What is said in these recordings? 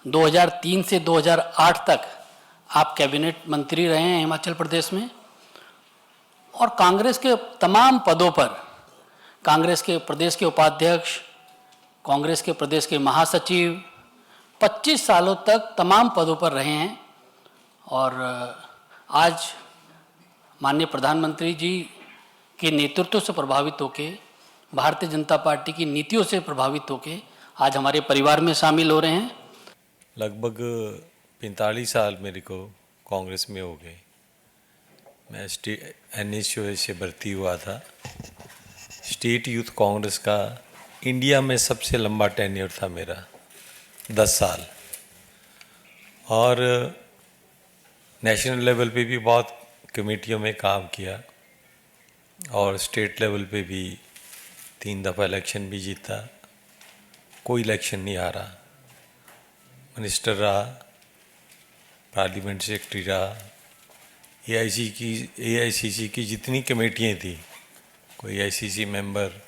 2003 से 2008 तक आप कैबिनेट मंत्री रहे हैं हिमाचल प्रदेश में, और कांग्रेस के तमाम पदों पर, कांग्रेस के प्रदेश के उपाध्यक्ष, कांग्रेस के प्रदेश के महासचिव 25 सालों तक तमाम पदों पर रहे हैं। और आज माननीय प्रधानमंत्री जी के नेतृत्व से प्रभावित होकर, भारतीय जनता पार्टी की नीतियों से प्रभावित होकर आज हमारे परिवार में शामिल हो रहे हैं। लगभग 45 साल मेरे को कांग्रेस में हो गए। मैं NSUS से भर्ती हुआ था। स्टेट यूथ कांग्रेस का इंडिया में सबसे लंबा टेन्योर था मेरा, 10 साल। और नेशनल लेवल पे भी बहुत कमेटियों में काम किया, और स्टेट लेवल पे भी 3 दफ़ा इलेक्शन भी जीता। कोई इलेक्शन नहीं हारा। मिनिस्टर रहा, पार्लियामेंट सेक्रेटरी रहा, AICC की जितनी कमेटियाँ थी, कोई ICC मेंबर,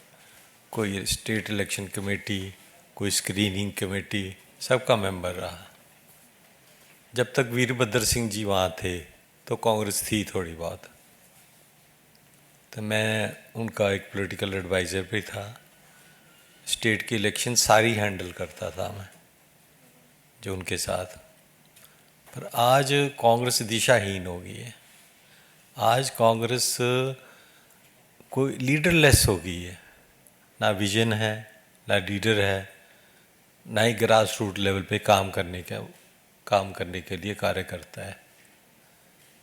कोई स्टेट इलेक्शन कमेटी, कोई स्क्रीनिंग कमेटी, सबका मेंबर रहा। जब तक वीरभद्र सिंह जी वहाँ थे तो कांग्रेस थी थोड़ी बहुत। तो मैं उनका एक पॉलिटिकल एडवाइज़र भी था। स्टेट की इलेक्शन सारी हैंडल करता था मैं, जो उनके साथ। पर आज कांग्रेस दिशाहीन हो गई है। आज कांग्रेस कोई लीडरलेस हो गई है। ना विजन है, ना लीडर है, ना ही ग्रास रूट लेवल पे काम करने के लिए कार्य करता है।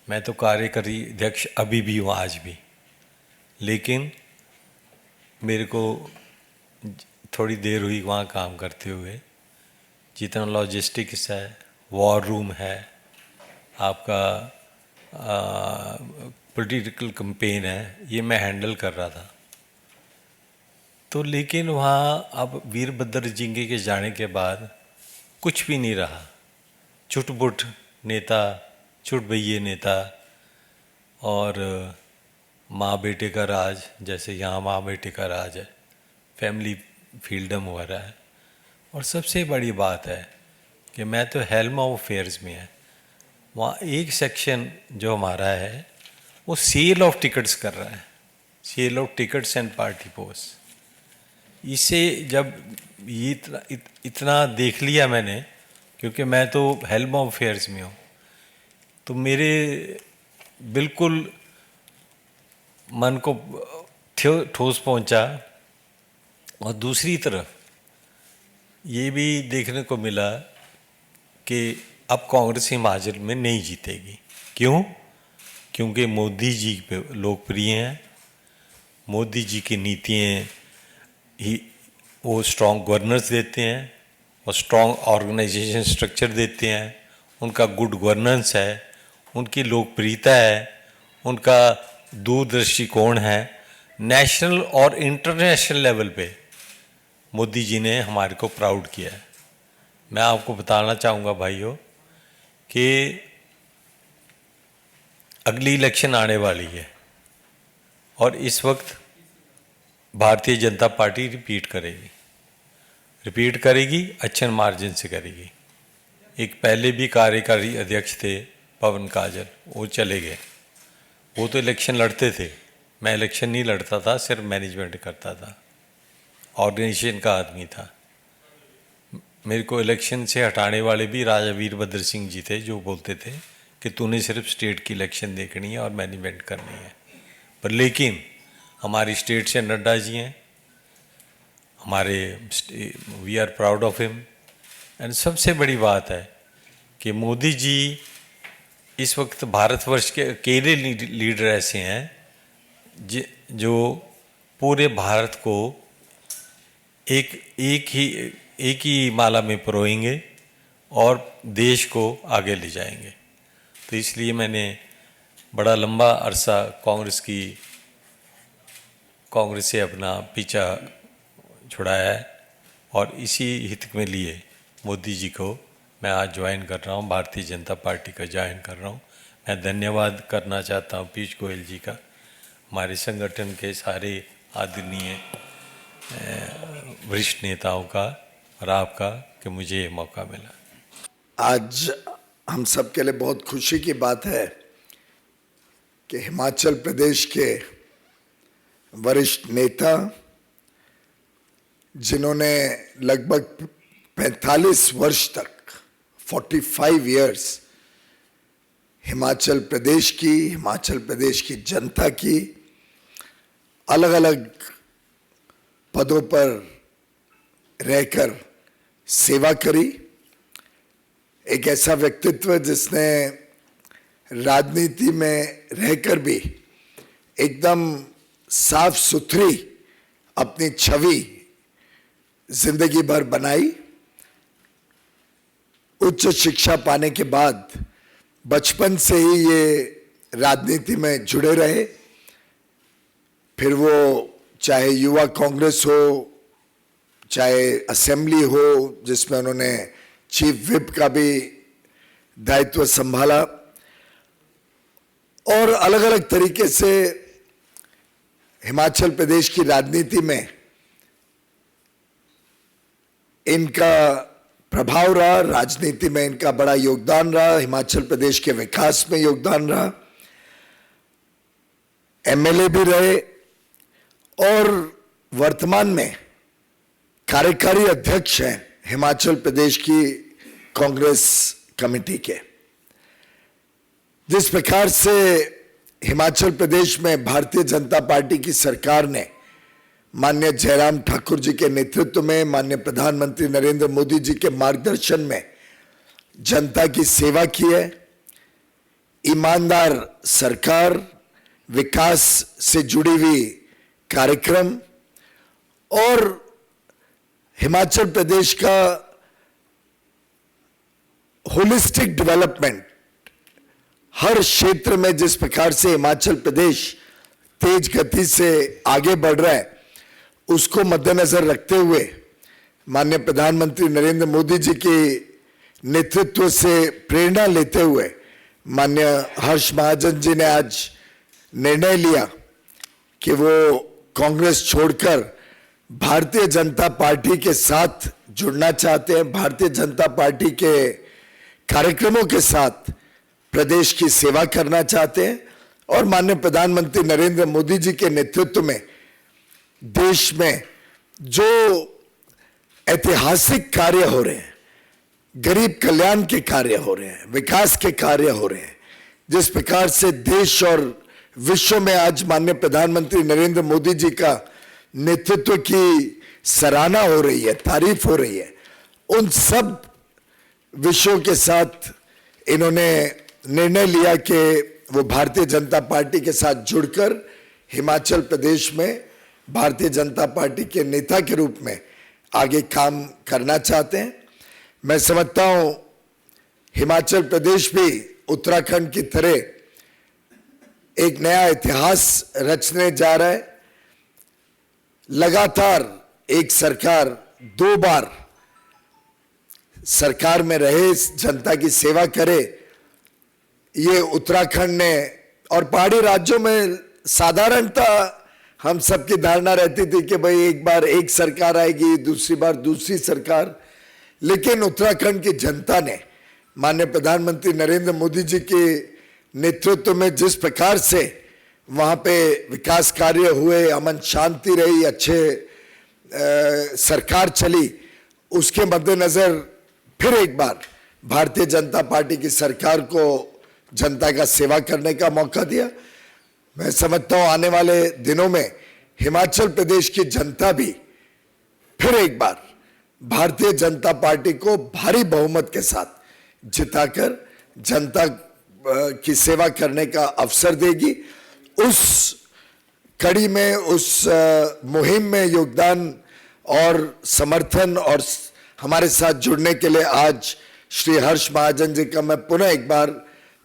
मैं तो कार्यकारी अध्यक्ष अभी भी हूँ, आज भी। लेकिन मेरे को थोड़ी देर हुई वहाँ काम करते हुए। जितना लॉजिस्टिक्स है, वॉर रूम है, आपका पॉलिटिकल कैंपेन है, ये मैं हैंडल कर रहा था। तो लेकिन वहाँ अब वीरभद्र जिंगे के जाने के बाद कुछ भी नहीं रहा। चुट-पुट नेता, चुट-भैये नेता, और माँ बेटे का राज, जैसे यहाँ माँ बेटे का राज है, फैमिली फ्रीडम हो रहा है। और सबसे बड़ी बात है कि मैं तो हेल्म ऑफ अफेयर्स में है। वहाँ एक सेक्शन जो हमारा है वो सेल ऑफ टिकट्स कर रहा है, sale of tickets and party post. इसे जब ये इतना देख लिया मैंने, क्योंकि मैं तो हेल्म ऑफ अफेयर्स में हूँ, तो मेरे बिल्कुल मन को ठोस पहुँचा। और दूसरी तरफ ये भी देखने को मिला कि अब कांग्रेस हिमाचल में नहीं जीतेगी। क्यों? क्योंकि मोदी जी पे लोकप्रिय हैं। मोदी जी की नीतियाँ ही वो स्ट्रॉन्ग गवर्नेंस देते हैं, वो स्ट्रॉन्ग ऑर्गेनाइजेशन स्ट्रक्चर देते हैं, उनका गुड गवर्नेंस है, उनकी लोकप्रियता है, उनका दूरदृष्टिकोण है। नेशनल और इंटरनेशनल लेवल पे मोदी जी ने हमारे को प्राउड किया है। मैं आपको बताना चाहूँगा भाइयों कि अगली इलेक्शन आने वाली है, और इस वक्त भारतीय जनता पार्टी रिपीट करेगी, अच्छे मार्जिन से करेगी। एक पहले भी कार्यकारी अध्यक्ष थे पवन काजल, वो चले गए। वो तो इलेक्शन लड़ते थे, मैं इलेक्शन नहीं लड़ता था, सिर्फ मैनेजमेंट करता था, ऑर्गेनाइजेशन का आदमी था। मेरे को इलेक्शन से हटाने वाले भी राजा वीरभद्र सिंह जी थे, जो बोलते थे कि तूने सिर्फ स्टेट की इलेक्शन देखनी है और मैनेजमेंट करनी है। पर लेकिन हमारी स्टेट से नड्डा जी हैं, हमारे we are proud of him. And सबसे बड़ी बात है कि मोदी जी इस वक्त भारतवर्ष के अकेले लीडर ऐसे हैं जो पूरे भारत को एक ही माला में परोएंगे और देश को आगे ले जाएंगे। तो इसलिए मैंने बड़ा लंबा अरसा कांग्रेस से अपना पीछा छुड़ाया है, और इसी हित में लिए मोदी जी को मैं आज ज्वाइन कर रहा हूँ, भारतीय जनता पार्टी का ज्वाइन कर रहा हूँ। मैं धन्यवाद करना चाहता हूँ पीयूष गोयल जी का, हमारे संगठन के सारे आदरणीय वरिष्ठ नेताओं का और आपका, कि मुझे ये मौका मिला। आज हम सब के लिए बहुत खुशी की बात है कि हिमाचल प्रदेश के वरिष्ठ नेता जिन्होंने लगभग 45 वर्ष तक 45 इयर्स हिमाचल प्रदेश की जनता की अलग अलग पदों पर रहकर सेवा करी, एक ऐसा व्यक्तित्व जिसने राजनीति में रहकर भी एकदम साफ सुथरी अपनी छवि जिंदगी भर बनाई। उच्च शिक्षा पाने के बाद बचपन से ही ये राजनीति में जुड़े रहे, फिर वो चाहे युवा कांग्रेस हो, चाहे असेंबली हो जिसमें उन्होंने चीफ विप का भी दायित्व संभाला, और अलग अलग तरीके से हिमाचल प्रदेश की राजनीति में इनका प्रभाव रहा, राजनीति में इनका बड़ा योगदान रहा, हिमाचल प्रदेश के विकास में योगदान रहा। एमएलए भी रहे और वर्तमान में कार्यकारी अध्यक्ष हैं हिमाचल प्रदेश की कांग्रेस कमेटी के। जिस प्रकार से हिमाचल प्रदेश में भारतीय जनता पार्टी की सरकार ने माननीय जयराम ठाकुर जी के नेतृत्व में, माननीय प्रधानमंत्री नरेंद्र मोदी जी के मार्गदर्शन में जनता की सेवा की है, ईमानदार सरकार, विकास से जुड़ी हुई कार्यक्रम और हिमाचल प्रदेश का होलिस्टिक डेवलपमेंट, हर क्षेत्र में जिस प्रकार से हिमाचल प्रदेश तेज गति से आगे बढ़ रहा है, उसको मद्देनजर रखते हुए माननीय प्रधानमंत्री नरेंद्र मोदी जी के नेतृत्व से प्रेरणा लेते हुए माननीय हर्ष महाजन जी ने आज निर्णय लिया कि वो कांग्रेस छोड़कर भारतीय जनता पार्टी के साथ जुड़ना चाहते हैं, भारतीय जनता पार्टी के कार्यक्रमों के साथ प्रदेश की सेवा करना चाहते हैं, और माननीय प्रधानमंत्री नरेंद्र मोदी जी के नेतृत्व में देश में जो ऐतिहासिक कार्य हो रहे हैं, गरीब कल्याण के कार्य हो रहे हैं, विकास के कार्य हो रहे हैं, जिस प्रकार से देश और विश्व में आज माननीय प्रधानमंत्री नरेंद्र मोदी जी का नेतृत्व की सराहना हो रही है, तारीफ हो रही है, उन सब विषयों के साथ इन्होंने निर्णय लिया कि वो भारतीय जनता पार्टी के साथ जुड़कर हिमाचल प्रदेश में भारतीय जनता पार्टी के नेता के रूप में आगे काम करना चाहते हैं। मैं समझता हूं हिमाचल प्रदेश भी उत्तराखंड की तरह एक नया इतिहास रचने जा रहा है। लगातार एक सरकार 2 बार सरकार में रहे, जनता की सेवा करे, ये उत्तराखंड ने, और पहाड़ी राज्यों में साधारणतः हम सबकी धारणा रहती थी कि भाई एक बार एक सरकार आएगी, दूसरी बार दूसरी सरकार, लेकिन उत्तराखंड की जनता ने माननीय प्रधानमंत्री नरेंद्र मोदी जी के नेतृत्व में जिस प्रकार से वहां पे विकास कार्य हुए, अमन शांति रही, अच्छे सरकार चली, उसके मद्देनजर फिर एक बार भारतीय जनता पार्टी की सरकार को जनता का सेवा करने का मौका दिया। मैं समझता हूं आने वाले दिनों में हिमाचल प्रदेश की जनता भी फिर एक बार भारतीय जनता पार्टी को भारी बहुमत के साथ जिताकर जनता की सेवा करने का अवसर देगी। उस कड़ी में, उस मुहिम में योगदान और समर्थन और हमारे साथ जुड़ने के लिए आज श्री हर्ष महाजन जी का मैं पुनः एक बार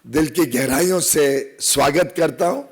दिल की गहराइयों से स्वागत करता हूं।